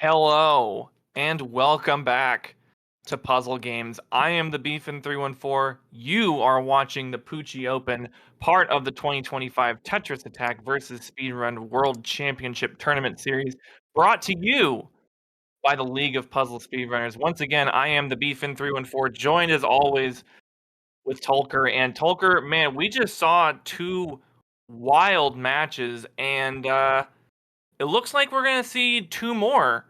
Hello and welcome back to Puzzle Games. I am the Beefin 314. You are watching the Poochy Open, part of the 2025 TetrisAttakr versus Speedrun World Championship Tournament Series, brought to you by the League of Puzzle Speedrunners. Once again, I am the Beefin 314, joined as always with TetrisAttakr. And TetrisAttakr, man, we just saw two wild matches, and it looks like we're going to see two more.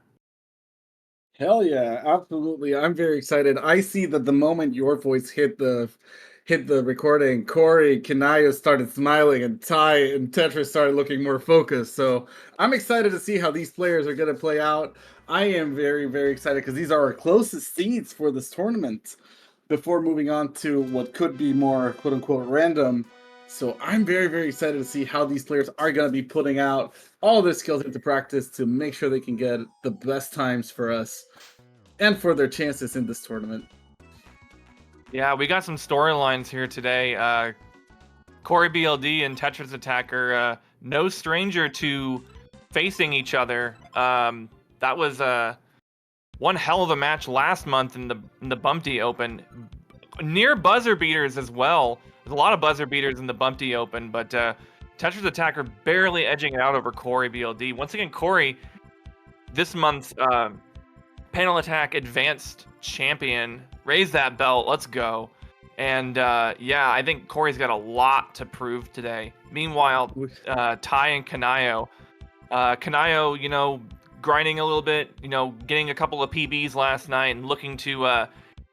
Hell yeah, absolutely. I'm very excited. I see that the moment your voice hit the recording, Corey, Kynayo started smiling and Ty and Tetris started looking more focused. So I'm excited to see how these players are going to play out. I am very, very excited because these are our closest seeds for this tournament before moving on to what could be more quote unquote random. So I'm very, very excited to see how these players are going to be putting out all their skills into practice to make sure they can get the best times for us and for their chances in this tournament. Yeah, we got some storylines here today. CoreyBLD and TetrisAttakr, no stranger to facing each other. That was one hell of a match last month in the Bumpty Open. Near buzzer beaters as well. There's a lot of buzzer beaters in the Bumpty Open, but TetrisAttakr barely edging it out over CoreyBLD. Once again, Corey, this month's Panel Attack Advanced Champion. Raise that belt. Let's go. And yeah, I think Corey's got a lot to prove today. Meanwhile, Ty and Kynayo. Kynayo, grinding a little bit, getting a couple of PBs last night and looking to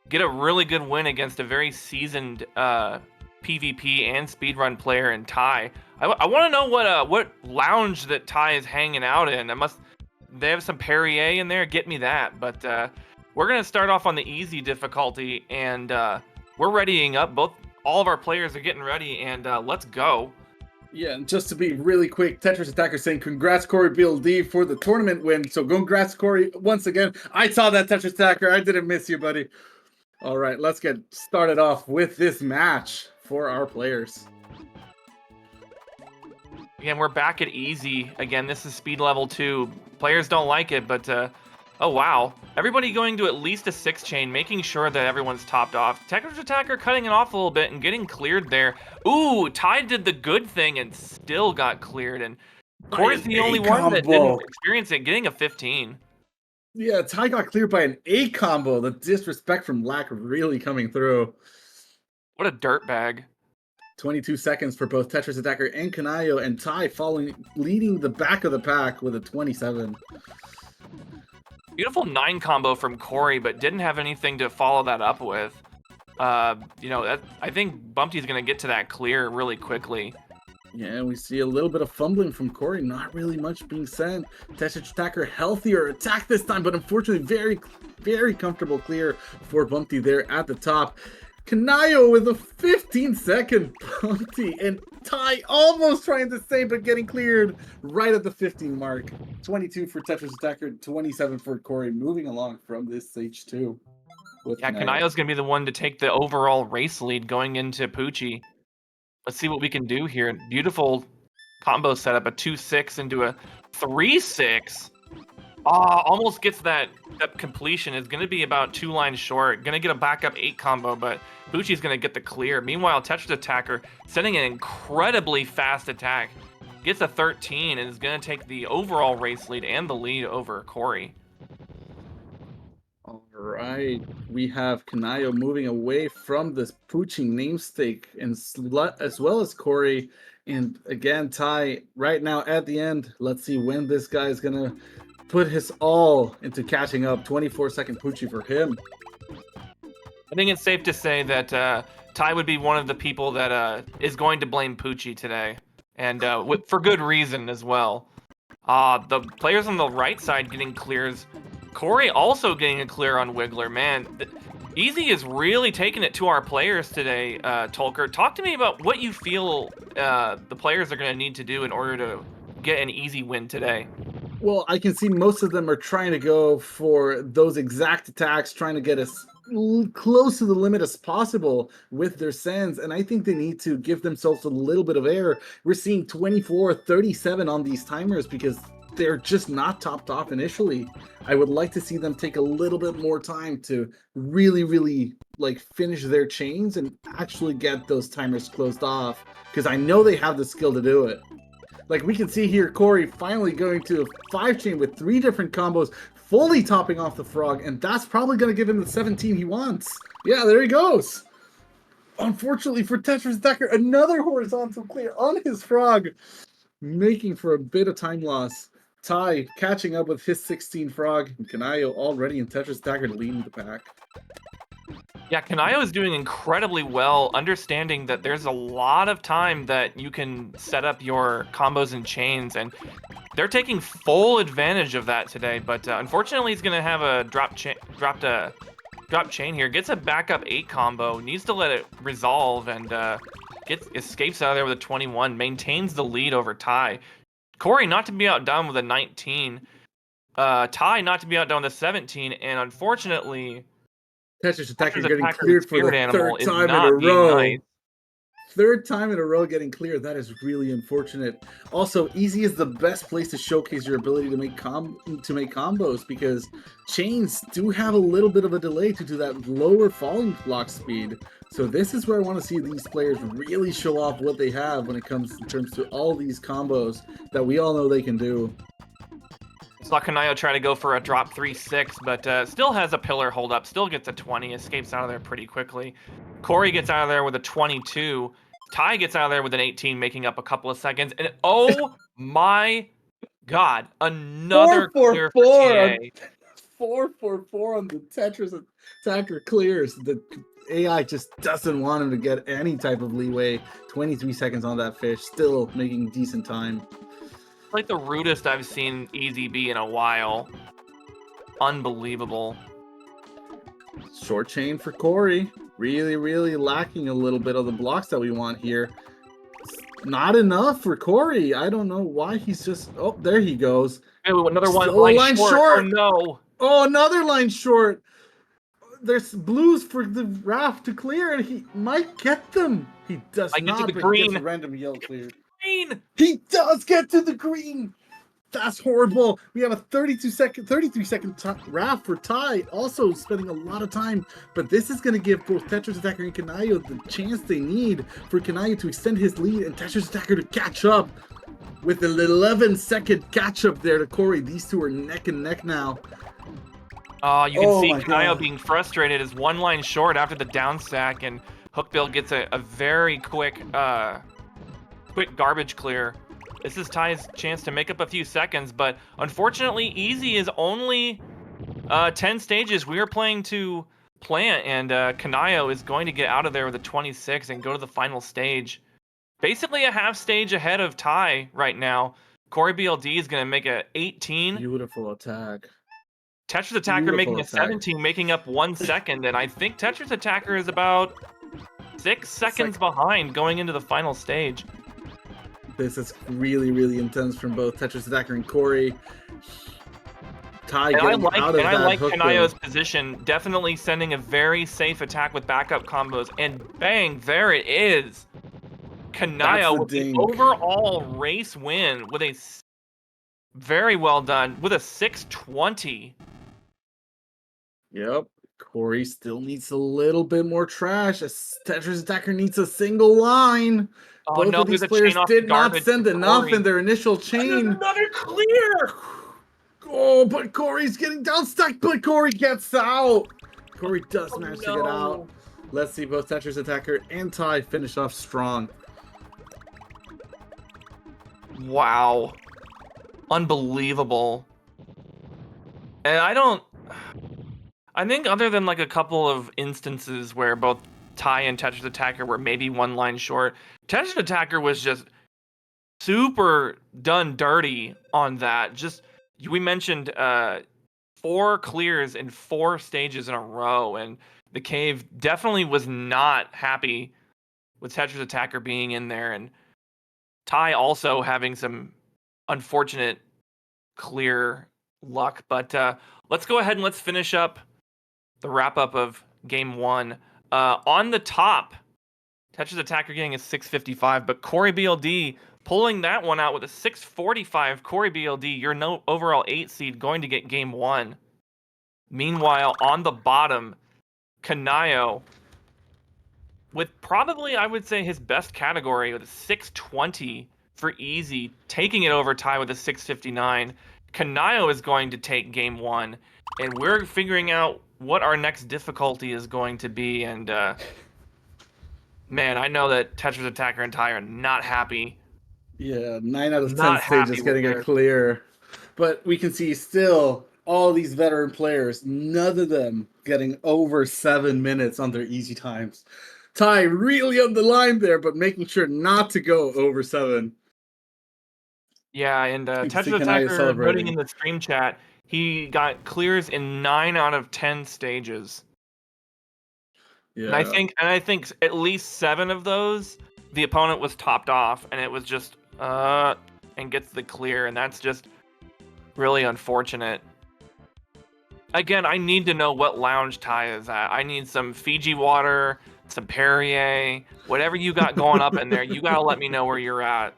get a really good win against a very seasoned PvP and speedrun player in Ty. I want to know what lounge that Ty is hanging out in. They have some Perrier in there. Get me that. But we're gonna start off on the easy difficulty, and we're readying up. All of our players are getting ready, and let's go. Yeah, and just to be really quick, TetrisAttakr saying congrats CoreyBLD for the tournament win. So congrats Corey once again. I saw that TetrisAttakr. I didn't miss you, buddy. All right, let's get started off with this match for our players. Again, we're back at easy. Again, this is speed level 2. Players don't like it, but oh wow. Everybody going to at least a 6 chain, making sure that everyone's topped off. TetrisAttakr cutting it off a little bit and getting cleared there. Ooh, Ty did the good thing and still got cleared. And Corey's the only one that didn't experience it, getting a 15. Yeah, Ty got cleared by an A combo. The disrespect from Lack really coming through. What a dirtbag. 22 seconds for both TetrisAttakr and Kynayo, and Ty leading the back of the pack with a 27. Beautiful 9 combo from Corey, but didn't have anything to follow that up with. I think Bumpty's going to get to that clear really quickly. Yeah, we see a little bit of fumbling from Corey, not really much being sent. TetrisAttakr healthier attack this time, but unfortunately very, very comfortable clear for Bumpty there at the top. Kynayo with a 15-second Bumpty, and Ty almost trying to save, but getting cleared right at the 15 mark. 22 for TetrisAttakr, 27 for Corey, moving along from this stage 2. Yeah, Kynayo's going to be the one to take the overall race lead going into Poochy. Let's see what we can do here. Beautiful combo setup, a 2-6 into a 3-6. Almost gets that completion. Is going to be about 2 lines short. Going to get a backup 8 combo, but Poochy's going to get the clear. Meanwhile, TetrisAttakr sending an incredibly fast attack. Gets a 13 and is going to take the overall race lead and the lead over Corey. All right, we have Kynayo moving away from this Poochy namesake, and as well as Corey. And again, Ty right now at the end. Let's see when this guy is going to put his all into catching up. 24-second Poochy for him. I think it's safe to say that Ty would be one of the people that is going to blame Poochy today, and for good reason as well. The players on the right side getting clears. Corey also getting a clear on Wiggler. Man, Easy is really taking it to our players today, TetrisAttakr. Talk to me about what you feel the players are going to need to do in order to get an easy win today. Well, I can see most of them are trying to go for those exact attacks, trying to get as close to the limit as possible with their sends, and I think they need to give themselves a little bit of air. We're seeing 24-37 on these timers because they're just not topped off initially. I would like to see them take a little bit more time to really like finish their chains and actually get those timers closed off, because I know they have the skill to do it. Like we can see here, Corey finally going to a 5-chain with 3 different combos, fully topping off the frog, and that's probably going to give him the 17 he wants. Yeah, there he goes. Unfortunately for TetrisAttakr, another horizontal clear on his frog, making for a bit of time loss. Ty catching up with his 16 frog, and Kynayo already in TetrisAttakr leading the pack. Yeah, Kynayo is doing incredibly well, understanding that there's a lot of time that you can set up your combos and chains, and they're taking full advantage of that today. But unfortunately, he's going to have a drop chain here. Gets a backup 8 combo, needs to let it resolve, and escapes out of there with a 21, maintains the lead over Ty. Corey not to be outdone with a 19. Ty not to be outdone with a 17, and unfortunately, TetrisAttakr getting cleared for the animal 3rd time in a row. Nice. 3rd time in a row getting cleared. That is really unfortunate. Also, easy is the best place to showcase your ability to make combos, because chains do have a little bit of a delay due to that lower falling block speed. So this is where I want to see these players really show off what they have when it comes in terms to all these combos that we all know they can do. Saw Kynayo try to go for a drop 3-6, but still has a pillar hold up, still gets a 20, escapes out of there pretty quickly. Corey gets out of there with a 22. Ty gets out of there with an 18, making up a couple of seconds. And oh my god, another clear for TA. 4-4-4 on the TetrisAttakr clears. The AI just doesn't want him to get any type of leeway. 23 seconds on that fish, still making decent time. Like the rudest I've seen Easy be in a while. Unbelievable. Short chain for Corey. Really lacking a little bit of the blocks that we want here. Not enough for Corey. I don't know why he's just... Oh, there he goes. Ooh, another line short. Oh, no. Oh, another line short. There's blues for the raft to clear, and he might get them. He does not, get to the but green. He gets a random yellow cleared. Green. He does get to the green. That's horrible. We have a 33 second raft for Ty, also spending a lot of time. But this is going to give both TetrisAttakr and Kynayo the chance they need for Kynayo to extend his lead and TetrisAttakr to catch up. With an 11-second catch up there to Corey, these two are neck and neck now. You can see Kynayo being frustrated as 1 line short after the down stack, and Hookbill gets a very quick garbage clear. This is Ty's chance to make up a few seconds, but unfortunately, Easy is only 10 stages. We are playing to plant, and Kynayo is going to get out of there with a 26 and go to the final stage. Basically a half stage ahead of Ty right now. CoreyBLD is going to make a 18. Beautiful attack. TetrisAttakr making a 17, making up 1 second, and I think TetrisAttakr is about 6 seconds behind going into the final stage. This is really intense from both TetrisAttakr and Corey. Ty getting out of that. I like Kynayo's position, definitely sending a very safe attack with backup combos, and bang, there it is. Kynayo with the overall race win with a very well done with a 620. Yep. Corey still needs a little bit more trash. TetrisAttakr needs a single line. Oh, Both of these players did not send enough in their initial chain. Another clear. Oh, but Corey's getting down stacked, but Corey gets out. Corey does manage to get out. Let's see both TetrisAttakr and Ty finish off strong. Wow. Unbelievable. And I think other than like a couple of instances where both Ty and TetrisAttakr were maybe 1 line short, TetrisAttakr was just super done dirty on that. We mentioned 4 clears in 4 stages in a row, and the cave definitely was not happy with TetrisAttakr being in there, and Ty also having some unfortunate clear luck. But let's go ahead and let's finish up the wrap up of game 1. On the top, TetrisAttakr getting a 655, but CoreyBLD pulling that one out with a 6:45. CoreyBLD, your no overall 8 seed, going to get game 1. Meanwhile, on the bottom, Kynayo, with probably, I would say, his best category with a 620 for easy, taking it over Ty with a 659. Kynayo is going to take game 1, and we're figuring out what our next difficulty is going to be. And man, I know that TetrisAttakr and Ty are not happy. Yeah, 9 out of 10 Not stages happy with getting a their. clear. But we can see still all these veteran players, none of them getting over 7 minutes on their easy times. Ty really on the line there, but making sure not to go over 7. Yeah, and You can see Kynayo TetrisAttakr noting in celebrating. the stream chat, he got clears in 9 out of 10 stages. And I Yeah. think at least 7 of those, the opponent was topped off, and it was just and gets the clear, and that's just really unfortunate. Again, I need to know what lounge Ty is at. I need some Fiji water, some Perrier, whatever you got going up in there. You gotta let me know where you're at.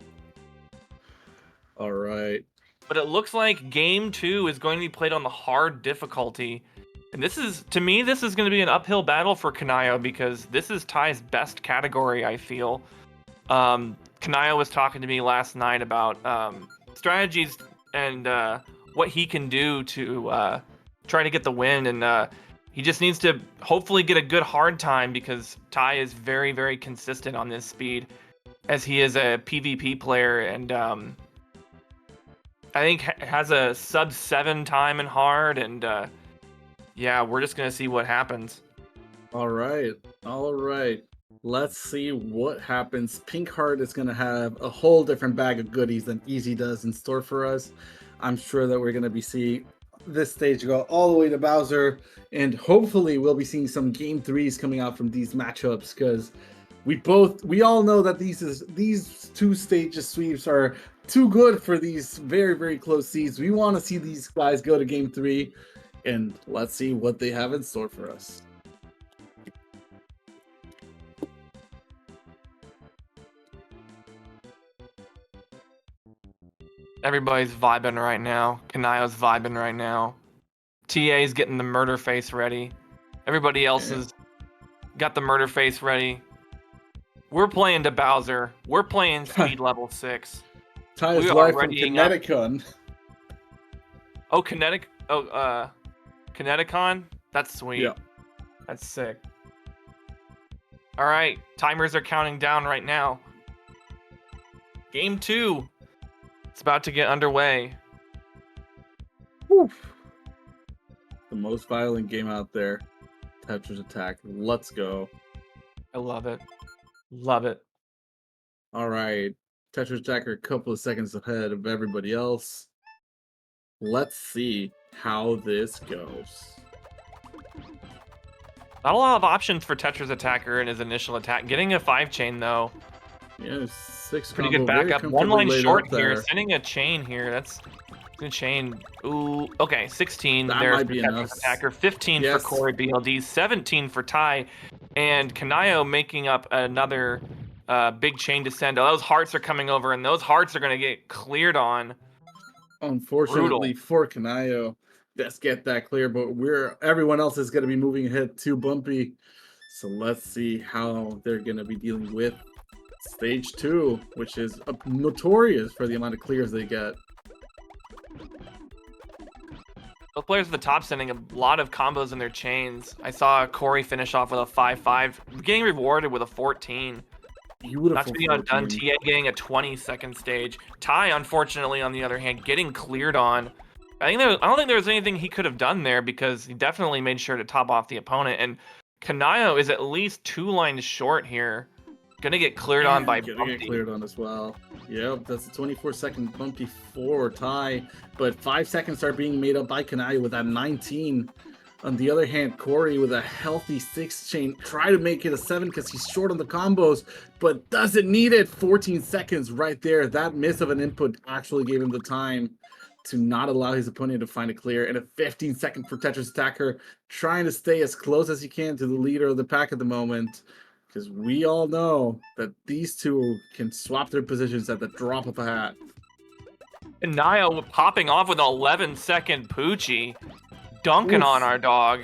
All right. But it looks like game 2 is going to be played on the hard difficulty. And this is, to me, this is going to be an uphill battle for Kynayo because this is Ty's best category, I feel. Kynayo was talking to me last night about strategies and what he can do to try to get the win. And he just needs to hopefully get a good hard time because Ty is very, very consistent on this speed as he is a PvP player and I think has a sub 7 time in hard, and yeah, we're just gonna see what happens. All right. All right. Let's see what happens. Pink Heart is going to have a whole different bag of goodies than Easy does in store for us. I'm sure that we're going to be seeing this stage go all the way to Bowser, and hopefully we'll be seeing some game 3s coming out from these matchups because we all know that these 2 stages sweeps are too good for these very, very close seeds. We want to see these guys go to game 3, and let's see what they have in store for us. Everybody's vibing right now. Kynayo's vibing right now. TA's getting the murder face ready. Everybody else has got the murder face ready. We're playing to Bowser. We're playing speed level 6. Ty is We are live from readying up. Kineticon. Oh, Kineticon? That's sweet. Yeah. That's sick. All right, timers are counting down right now. Game 2. It's about to get underway. Whew. The most violent game out there. TetrisAttakr. Let's go. I love it. Love it. All right. TetrisAttakr a couple of seconds ahead of everybody else. Let's see how this goes. Not a lot of options for TetrisAttakr in his initial attack. Getting a 5-chain, though. Yeah, 6 Pretty combo, good very backup. comfortably One line laid short out here. there. Sending a chain here. That's good chain. Ooh, okay. 16 That there might for be enough. TetrisAttakr. 15 Yes. for CoreyBLD. 17 for Ty. And Kynayo making up another big chain to send. Oh, those hearts are coming over, and those hearts are going to get cleared on. Unfortunately for Kynayo, let's get that clear, but everyone else is going to be moving ahead too bumpy. So let's see how they're going to be dealing with stage 2, which is notorious for the amount of clears they get. Both players at the top sending a lot of combos in their chains. I saw Corey finish off with a 5-5, getting rewarded with a 14. Beautiful. Not to be undone, TA getting a 20-second stage. Ty, unfortunately, on the other hand, getting cleared on. I don't think there was anything he could have done there because he definitely made sure to top off the opponent. And Kynayo is at least 2 lines short here. Gonna get cleared on by Gonna Bumpy. get cleared on as well. Yep, that's a 24-second Bumpy for Ty, but 5 seconds are being made up by Kynayo with that 19. On the other hand, Corey with a healthy 6-chain. Try to make it a 7 because he's short on the combos, but doesn't need it. 14 seconds right there. That miss of an input actually gave him the time to not allow his opponent to find a clear. And a 15-second for TetrisAttakr, trying to stay as close as he can to the leader of the pack at the moment. Because we all know that these two can swap their positions at the drop of a hat. And Kynayo popping off with an 11-second Poochy, dunking Oof. on our dog,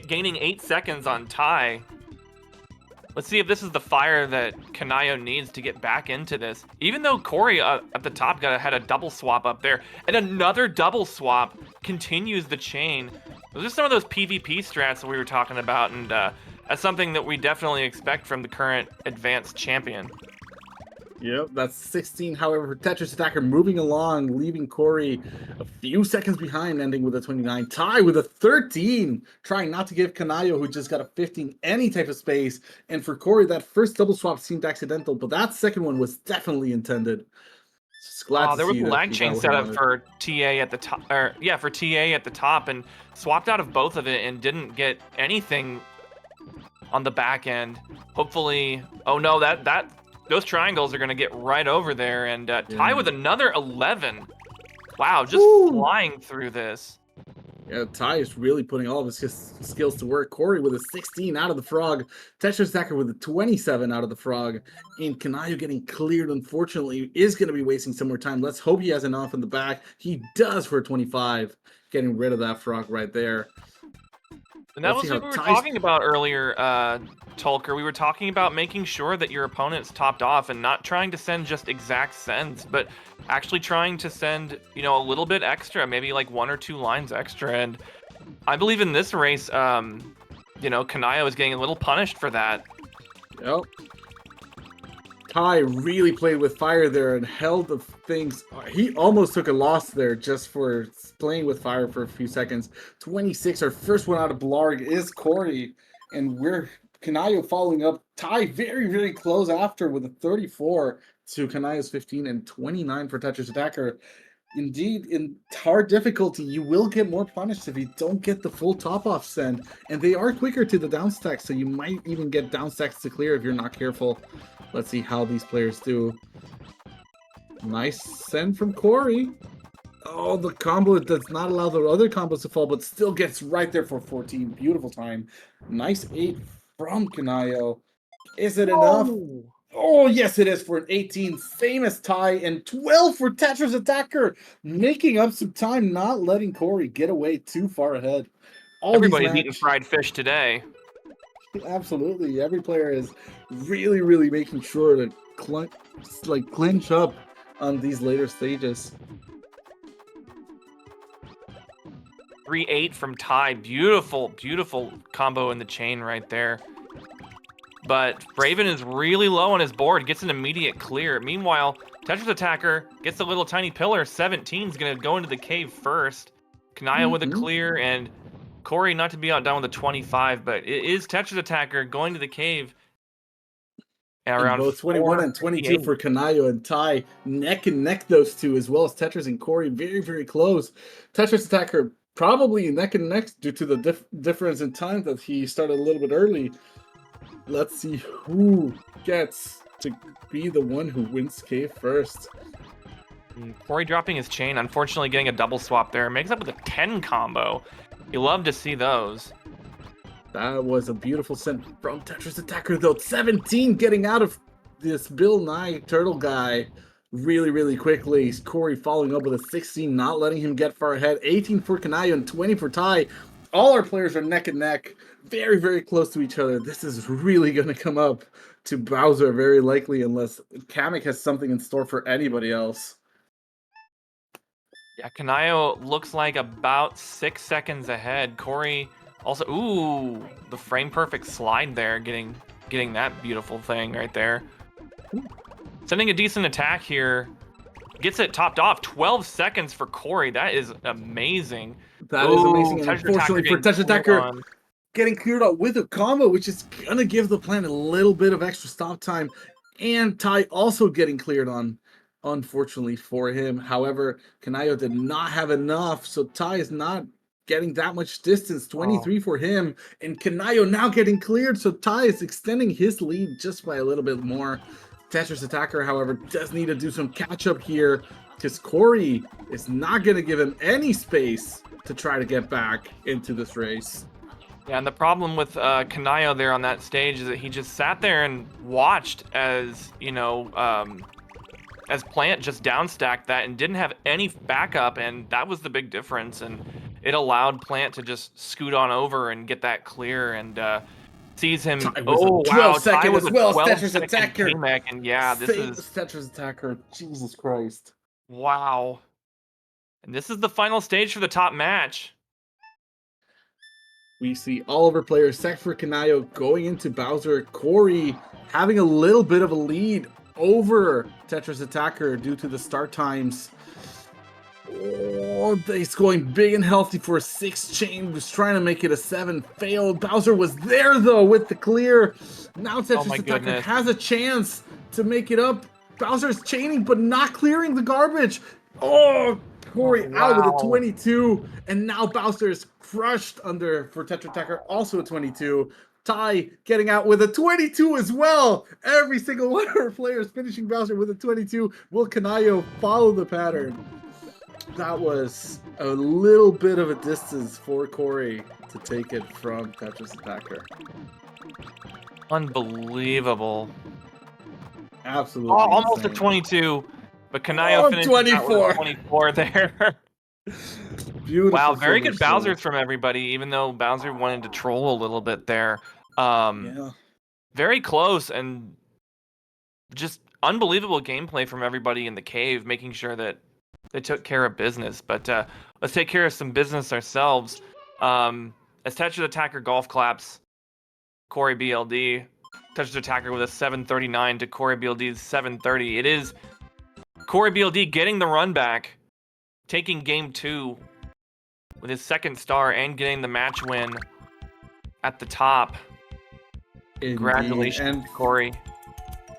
gaining 8 seconds on Ty. Let's see if this is the fire that Kynayo needs to get back into this. Even though Corey at the top had a double swap up there, and another double swap continues the chain. Those are some of those PvP strats that we were talking about, and that's something that we definitely expect from the current advanced champion. Yep, that's 16. However, TetrisAttakr moving along, leaving Corey a few seconds behind, ending with a 29. Ty with a 13, trying not to give Kynayo, who just got a 15, any type of space. And for Corey, that first double swap seemed accidental, but that second one was definitely intended. Just glad to There was see a that lag he chain got set what up he for TA at the top, for TA at the top, and swapped out of both of it and didn't get anything on the back end. Hopefully, oh no, those triangles are going to get right over there, and Ty with another 11. Wow, just flying through this. Yeah, Ty is really putting all of his skills to work. Corey with a 16 out of the frog. TetrisAttakr with a 27 out of the frog. And Kynayo getting cleared, unfortunately, is going to be wasting some more time. Let's hope he has enough in the back. He does for a 25. Getting rid of that frog right there. And that was what we were talking about earlier, Tulker. We were talking about making sure that your opponent's topped off and not trying to send just exact sends, but actually trying to send, a little bit extra, maybe like 1 or 2 lines extra. And I believe in this race, Kynayo is getting a little punished for that. Yep. Ty really played with fire there and held the things. He almost took a loss there just for playing with fire for a few seconds. 26, our first one out of Blarg is Corey, and we're Kynayo following up. Ty very, very close after with a 34 to Kynayo's 15 and 29 for TetrisAttakr. Indeed, in hard difficulty, you will get more punished if you don't get the full top-off send, and they are quicker to the downstacks, so you might even get downstacks to clear if you're not careful. Let's see how these players do. Nice send from Corey. Oh, the combo does not allow the other combos to fall, but still gets right there for 14. Beautiful time. Nice 8 from Kynayo. Is it enough? Oh, yes, it is for an 18. Famous Ty, and 12 for TetrisAttakr. Making up some time, not letting Corey get away too far ahead. Everybody's eating fried fish today. Absolutely. Every player is really, really making sure to clinch up on these later stages. 3-8 from Ty. Beautiful, beautiful combo in the chain right there. But Raven is really low on his board, gets an immediate clear. Meanwhile, TetrisAttakr gets a little tiny pillar. 17 is going to go into the cave first. Kynayo with a clear, and Corey not to be outdone with a 25, but it is TetrisAttakr going to the cave. And both 21 and 22 for Kynayo and Ty. Neck and neck, those two, as well as Tetris and Corey. Very, very close. TetrisAttakr probably neck and neck due to the difference in time that he started a little bit early. Let's see who gets to be the one who wins cave first. Corey dropping his chain, unfortunately getting a double swap there. Makes up with a 10 combo. You love to see those. That was a beautiful send from TetrisAttakr, though. 17 getting out of this Bill Nye turtle guy really, really quickly. Corey following up with a 16, not letting him get far ahead. 18 for Kynayo and 20 for Ty. All our players are neck and neck, very, very close to each other. This is really going to come up to Bowser, very likely, unless Kamek has something in store for anybody else. Yeah, Kynayo looks like about 6 seconds ahead. Corey also, ooh, the frame perfect slide there, getting that beautiful thing right there. Sending a decent attack here. Gets it topped off. 12 seconds for Corey. That is amazing. That is amazing. And unfortunately for TetrisAttakr, getting cleared out with a combo, which is going to give the plan a little bit of extra stop time. And Ty also getting cleared on, unfortunately for him. However, Kynayo did not have enough, so Ty is not getting that much distance. 23 for him. And Kynayo now getting cleared, so Ty is extending his lead just by a little bit more. TetrisAttakr, however, does need to do some catch-up here because Corey is not going to give him any space to try to get back into this race. Yeah, and the problem with Kynayo there on that stage is that he just sat there and watched as, as Plant just downstacked that and didn't have any backup, and that was the big difference. And it allowed Plant to just scoot on over and get that clear, and sees him. Ty was a Oh 12 wow, second Ty was as a well as 12 Tetris second Attacker. KMAC, and yeah, this Same is as Tetris Attacker. Jesus Christ. wow. And this is the final stage for the top match. We see all of our players, except for Kynayo, going into Bowser. Corey having a little bit of a lead over TetrisAttakr due to the start times. Oh, he's going big and healthy for a 6 chain. Was trying to make it a 7. Failed. Bowser was there, though, with the clear. Now TetrisAttakr goodness. has a chance to make it up. Bowser's chaining, but not clearing the garbage. Oh, Corey out with a 22. And now Bowser is crushed under for TetrisAttakr, also a 22. Ty getting out with a 22 as well. Every single one of our players finishing Bowser with a 22. Will Kynayo follow the pattern? That was a little bit of a distance for Corey to take it from TetrisAttakr. Unbelievable. Absolutely. Oh, almost insane. a 22, but Kynayo finished 24. 24 there. Beautiful. Wow, very good finish, Bowsers from everybody, even though Bowser wanted to troll a little bit there. Yeah. Very close, and just unbelievable gameplay from everybody in the cave, making sure that they took care of business. But let's take care of some business ourselves. As TetrisAttakr golf claps, CoreyBLD. TetrisAttakr with a 739 to CoreyBLD's 730. It is CoreyBLD getting the run back, taking game 2 with his 2nd star and getting the match win at the top. Indeed. Congratulations, And Corey.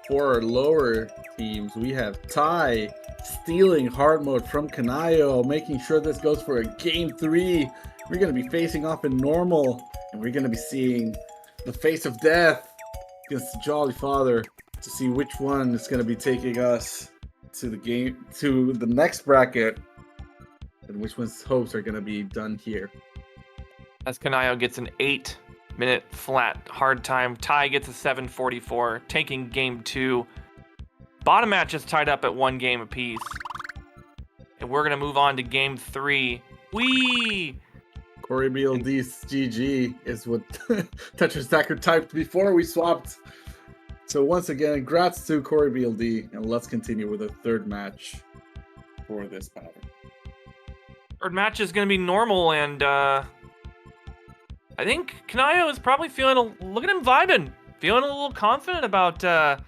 for our lower teams, we have Ty stealing hard mode from Kynayo, making sure this goes for a game 3. We're going to be facing off in normal, and we're going to be seeing the face of death against the Jolly Father to see which one is going to be taking us to the next bracket, and which one's hopes are going to be done here. As Kynayo gets an 8-minute flat hard time, Ty gets a 744, taking game 2. Bottom match is tied up at 1 game apiece. And we're going to move on to game 3. Whee! CoreyBLD's GG is what TetrisAttakr typed before we swapped. So once again, congrats to CoreyBLD, and let's continue with the 3rd match for this pattern. 3rd match is going to be normal, and I think Kynayo is probably look at him vibing, feeling a little confident about the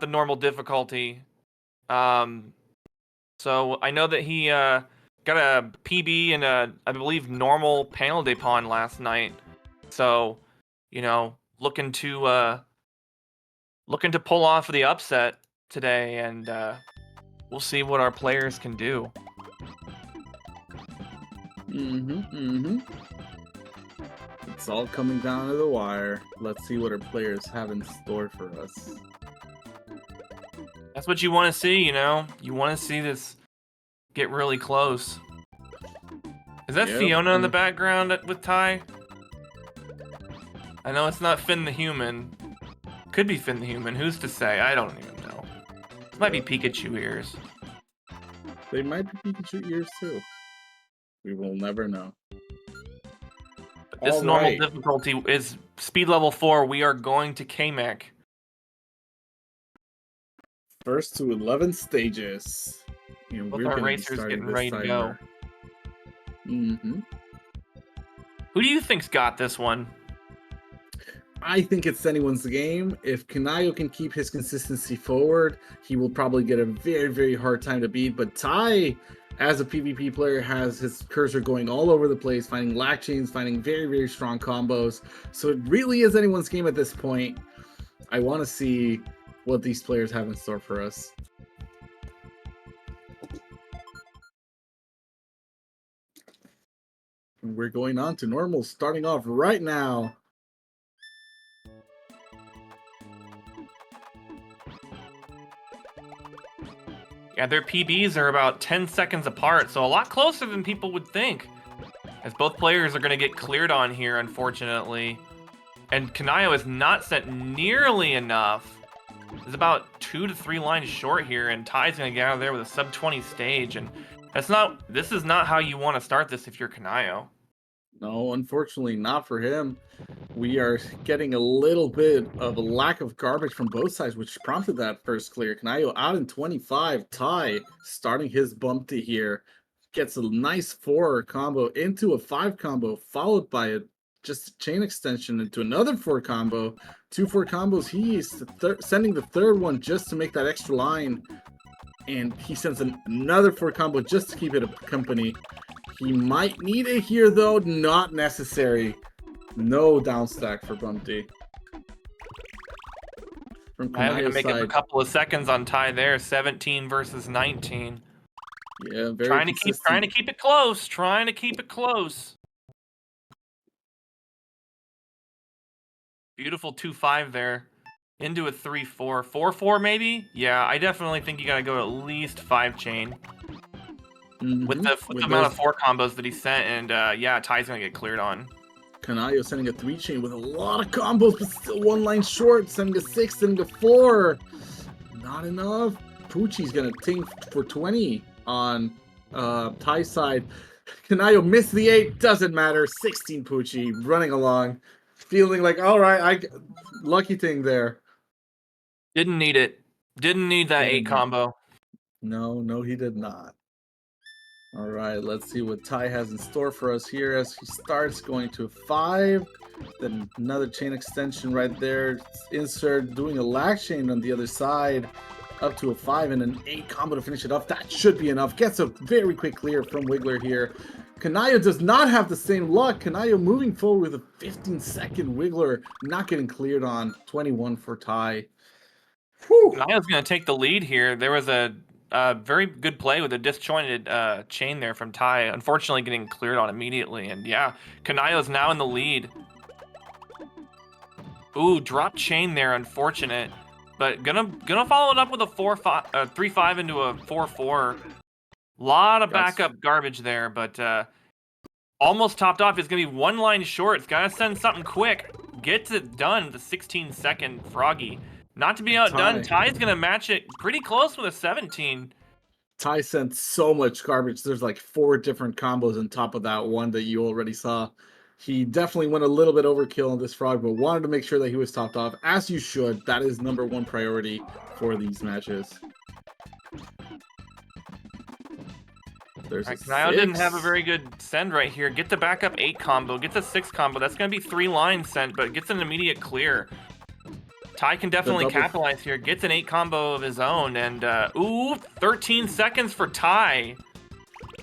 normal difficulty. So I know that he got a PB in I believe normal panel de pawn last night. So, looking to pull off the upset today, and we'll see what our players can do. It's all coming down to the wire. Let's see what our players have in store for us. That's what you want to see, You want to see this get really close. Is that Fiona in the background with Ty? I know it's not Finn the Human. Could be Finn the Human. Who's to say? I don't even know. This might be Pikachu ears. They might be Pikachu ears too. We will never know. But this normal difficulty is speed level 4. We are going to KMAC. First to 11 stages. Both our racers getting ready to go. Who do you think's got this one? I think it's anyone's game. If Kynayo can keep his consistency forward, he will probably get a very, very hard time to beat. But Ty, as a PvP player, has his cursor going all over the place, finding lag chains, finding very, very strong combos. So it really is anyone's game at this point. I want to see what these players have in store for us. We're going on to normal, starting off right now. Yeah, their PBs are about 10 seconds apart, so a lot closer than people would think. as both players are going to get cleared on here, unfortunately. And Kynayo is not sent nearly enough. He's about 2 to 3 lines short here, and Ty's going to get out of there with a sub-20 stage. And this is not how you want to start this if you're Kynayo. No, unfortunately not for him. We are getting a little bit of a lack of garbage from both sides, which prompted that first clear. Kynayo out in 25. Ty starting his bumpty here. Gets a nice 4 combo into a 5 combo, followed by just a chain extension into another 4 combo. 2 4 combos. He's sending the third one just to make that extra line. And he sends another 4 combo just to keep it a company. He might need it here, though. Not necessary. No downstack for Bumpty. From I'm going to make side, up a couple of seconds on Ty there. 17 versus 19. Yeah, very trying to keep it close. Trying to keep it close. Beautiful 2-5 there. Into a 3-4. 4-4 maybe? Yeah, I definitely think you got to go at least 5 chain. With the amount of 4 combos that he sent, and yeah, Ty's gonna get cleared on. Kynayo sending a 3 chain with a lot of combos, but still 1 line short. Sending a 6, sending a 4. Not enough. Poochy's gonna ting for 20 on Ty's side. Kynayo missed the 8. Doesn't matter. 16 Poochy running along, feeling like, all right, lucky thing there. Didn't need it. Didn't need that 8 combo. No, he did not. All right, let's see what Ty has in store for us here as he starts going to a 5. Then another chain extension right there. Insert, doing a lag chain on the other side. Up to a 5 and an 8 combo to finish it off. That should be enough. Gets a very quick clear from Wiggler here. Kynayo does not have the same luck. Kynayo moving forward with a 15-second Wiggler. Not getting cleared on. 21 for Ty. Kynayo's going to take the lead here. There was a very good play with a disjointed chain there from Ty. Unfortunately, getting cleared on immediately. And yeah, Kynayo's now in the lead. Ooh, drop chain there. Unfortunate. But gonna follow it up with a 3-5 into a 4-4. Lot of backup garbage there, but almost topped off. It's gonna be 1 line short. It's gotta send something quick. Gets it done. The 16-second Froggy. Not to be outdone, Ty's gonna match it pretty close with a 17. Ty sent so much garbage. There's like 4 different combos on top of that one that you already saw. He definitely went a little bit overkill on this frog, but wanted to make sure that he was topped off, as you should. That is #1 priority for these matches. There's Kynayo didn't have a very good send right here. Get the backup 8 combo, gets a 6 combo. That's going to be 3 lines sent, but gets an immediate clear. Ty can definitely capitalize here. Gets an 8 combo of his own, and ooh, 13 seconds for Ty.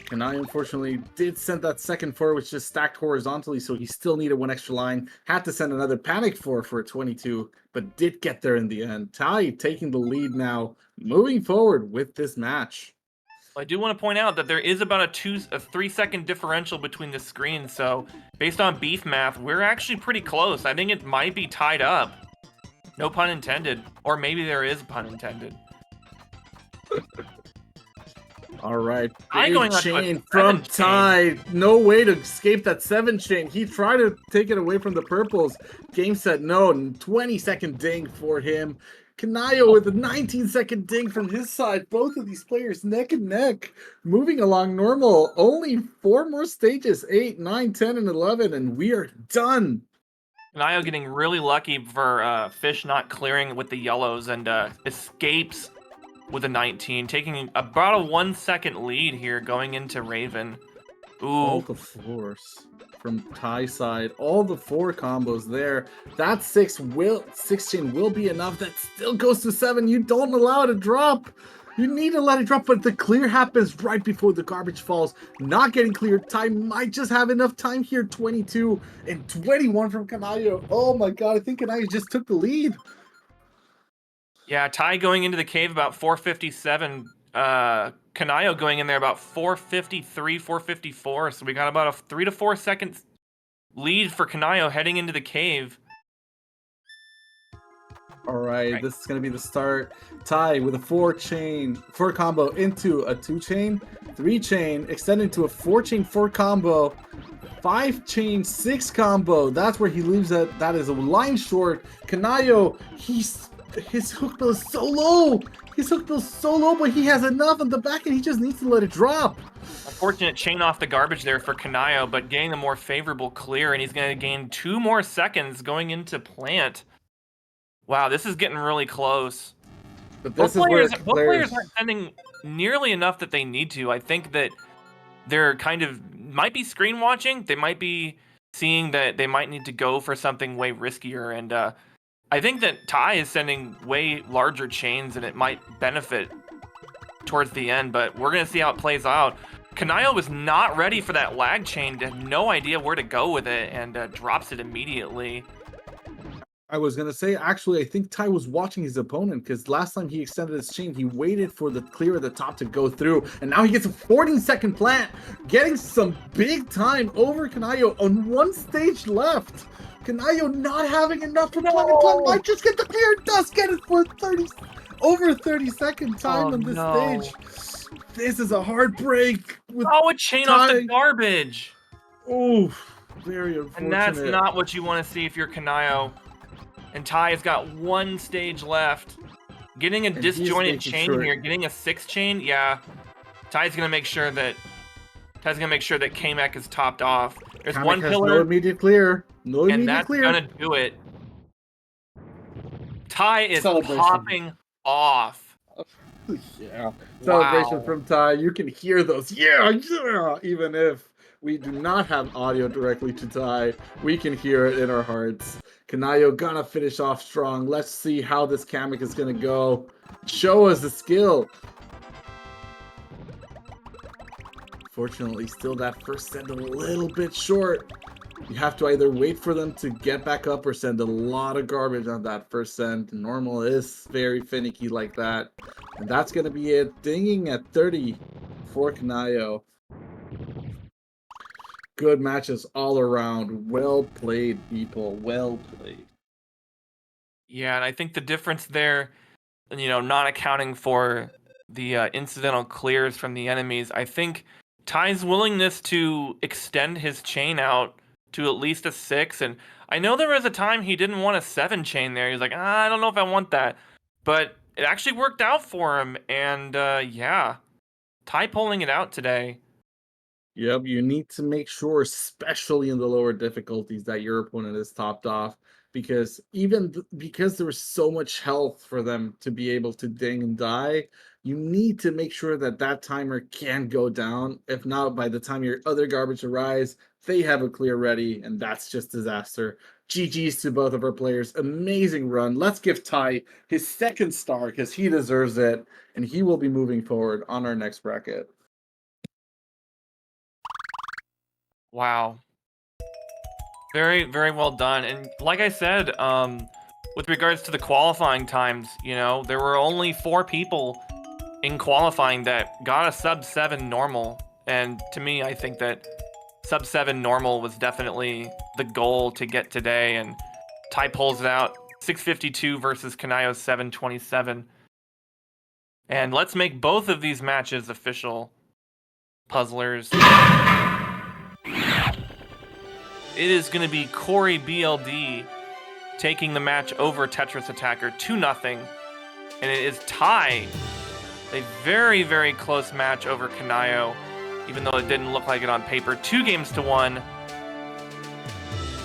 Kynayo unfortunately did send that second 4, which just stacked horizontally, so he still needed 1 extra line. Had to send another panic 4 for a 22, but did get there in the end. Ty taking the lead now, moving forward with this match. I do want to point out that there is about a 3-second differential between the screens, so based on beef math, we're actually pretty close. I think it might be tied up. No pun intended. Or maybe there is a pun intended. All right, big chain from Ty. No way to escape that 7 chain. He tried to take it away from the purples. Game set, no. 20-second ding for him. Kynayo with a 19-second ding from his side. Both of these players neck and neck. Moving along normal. Only 4 more stages. 8, 9, 10, and 11. And we are done. Kynayo getting really lucky for Fish not clearing with the yellows and escapes with a 19, taking about a 1-second lead here going into Raven. Ooh. All the 4s from Ty side. All the 4 combos there. That 6 chain will be enough. That still goes to 7. You don't allow it to drop. You need to let it drop, but the clear happens right before the garbage falls. Not getting cleared. Ty might just have enough time here. 22 and 21 from Kynayo. Oh my god, I think Kynayo just took the lead. Yeah, Ty going into the cave about 457. Kynayo going in there about 453, 454. So we got about a 3 to 4 seconds lead for Kynayo heading into the cave. All right, this is going to be the start. Ty with a 4 combo into a 2 chain, 3 chain, extending to a 4 chain 4 combo. 5 chain 6 combo. That's where he leaves it. That is a line short. Kynayo, his hook bill is so low. His hook bill is so low, but he has enough on the back end. He just needs to let it drop. Unfortunate chain off the garbage there for Kynayo, but getting a more favorable clear, and he's going to gain 2 more seconds going into plant. Wow, this is getting really close. But this is where both players aren't sending nearly enough that they need to. I think that they're kind of might be screen watching. They might be seeing that they might need to go for something way riskier. And I think that Ty is sending way larger chains, and it might benefit towards the end. But we're going to see how it plays out. Kynayo was not ready for that lag chain, had no idea where to go with it, and drops it immediately. I was going to say, actually, I think Ty was watching his opponent, because last time he extended his chain, he waited for the clear at the top to go through, and now he gets a 14-second plant, getting some big time over Kynayo on 1 stage left. Kynayo not having enough to plant might just get the clear, does get it for over 30-second time on this stage. This is a hard break. With a chain off the garbage. Oh, very unfortunate. And that's not what you want to see if you're Kynayo. And Ty has got 1 stage left. Getting a disjointed chain here, getting a 6 chain, yeah. Ty's gonna make sure that K-Mech is topped off. There's one pillar. No immediate clear. No immediate clear. And that's gonna do it. Ty is popping off. Yeah. Celebration from Ty. You can hear those. Yeah. Even if we do not have audio directly to Ty, we can hear it in our hearts. Kynayo gonna finish off strong. Let's see how this Kamek is gonna go. Show us the skill. Fortunately, still that first send a little bit short. You have to either wait for them to get back up or send a lot of garbage on that first send. Normal is very finicky like that. And that's gonna be it. Dinging at 30 for Kynayo. Good matches all around. Well played, people. Well played. Yeah, and I think the difference there, not accounting for the incidental clears from the enemies, I think Ty's willingness to extend his chain out to at least a 6, and I know there was a time he didn't want a 7 chain there. He's like, I don't know if I want that. But it actually worked out for him, and yeah, Ty pulling it out today. Yep, you need to make sure, especially in the lower difficulties, that your opponent is topped off, because because there was so much health for them to be able to ding and die, you need to make sure that that timer can go down. If not, by the time your other garbage arrives, they have a clear ready, and that's just disaster. GG's to both of our players. Amazing run. Let's give Ty his 2nd star, because he deserves it, and he will be moving forward on our next bracket. Wow. Very, very well done. And like I said, with regards to the qualifying times, there were only 4 people in qualifying that got a sub-7 normal. And to me, I think that sub-7 normal was definitely the goal to get today. And Ty pulls it out, 652 versus Kynayo 727. And let's make both of these matches official, puzzlers. It is going to be CoreyBLD taking the match over TetrisAttakr 2-0. And it is Ty. A very, very close match over Kynayo, even though it didn't look like it on paper. 2-1.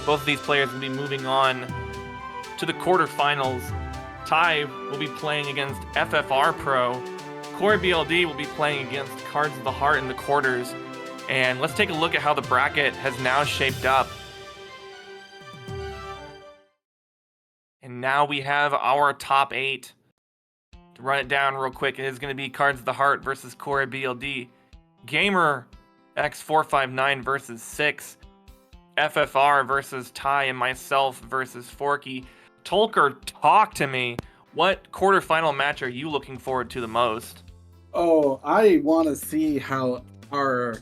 Both of these players will be moving on to the quarterfinals. Ty will be playing against FFR Pro. CoreyBLD will be playing against Cards of the Heart in the quarters. And let's take a look at how the bracket has now shaped up. And now we have our top 8. To run it down real quick, it is going to be Cards of the Heart versus CoreyBLD. Gamer X459 versus 6. FFR versus Ty, and myself versus Forky. Tolker, talk to me. What quarterfinal match are you looking forward to the most? Oh, I want to see how our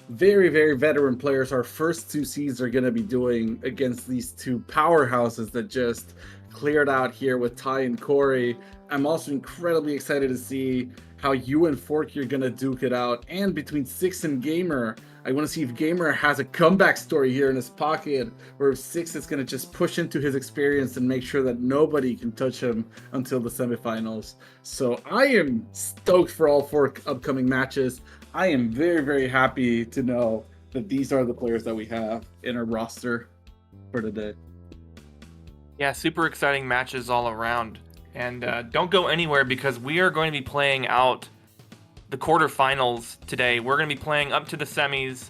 very, very veteran players, our first 2 seeds, are going to be doing against these 2 powerhouses that just cleared out here with Ty and Corey. I'm also incredibly excited to see how you and Forky are gonna duke it out, and between Six and Gamer. I want to see if Gamer has a comeback story here in his pocket, or if Six is gonna just push into his experience and make sure that nobody can touch him until the semifinals. So I am stoked for all 4 upcoming matches. I am very, very happy to know that these are the players that we have in our roster for today. Yeah, super exciting matches all around. And don't go anywhere, because we are going to be playing out the quarterfinals today. We're going to be playing up to the semis.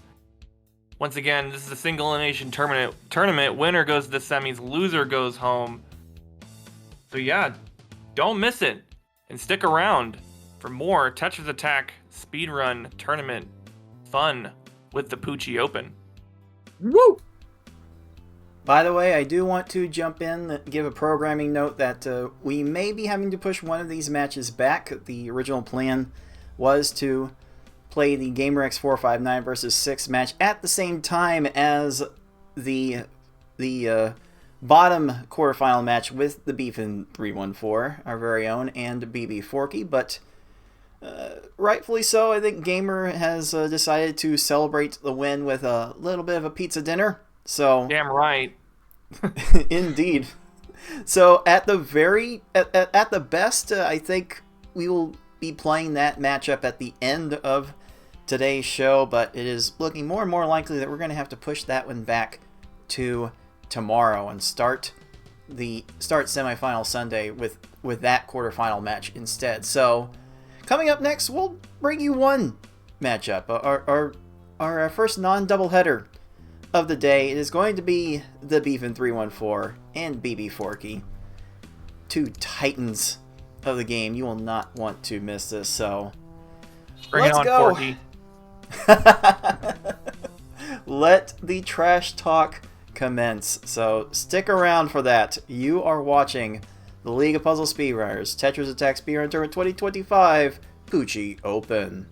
Once again, this is a single elimination tournament. Winner goes to the semis, loser goes home. So yeah, don't miss it. And stick around for more TetrisAttakr speedrun tournament fun with the Poochy Open. Woo! By the way, I do want to jump in and give a programming note that we may be having to push one of these matches back. The original plan was to play the GamerX459 versus 6 match at the same time as the bottom quarterfinal match with the Beefin 314, our very own, and BB Forky, but rightfully so. I think Gamer has decided to celebrate the win with a little bit of a pizza dinner. So damn right. Indeed. So at the best, I think we will be playing that matchup at the end of today's show, but it is looking more and more likely that we're going to have to push that one back to tomorrow and start semifinal Sunday with that quarterfinal match instead. So coming up next, we'll bring you one matchup, our first non-doubleheader of the day. It is going to be the Beefin 314 and BB Forky, 2 titans of the game. You will not want to miss this, so bring let's it on, go. Forky. Let the trash talk commence. So stick around for that. You are watching the League of Puzzle Speedrunners TetrisAttakr Speedrun Tournament 2025 Poochy Open.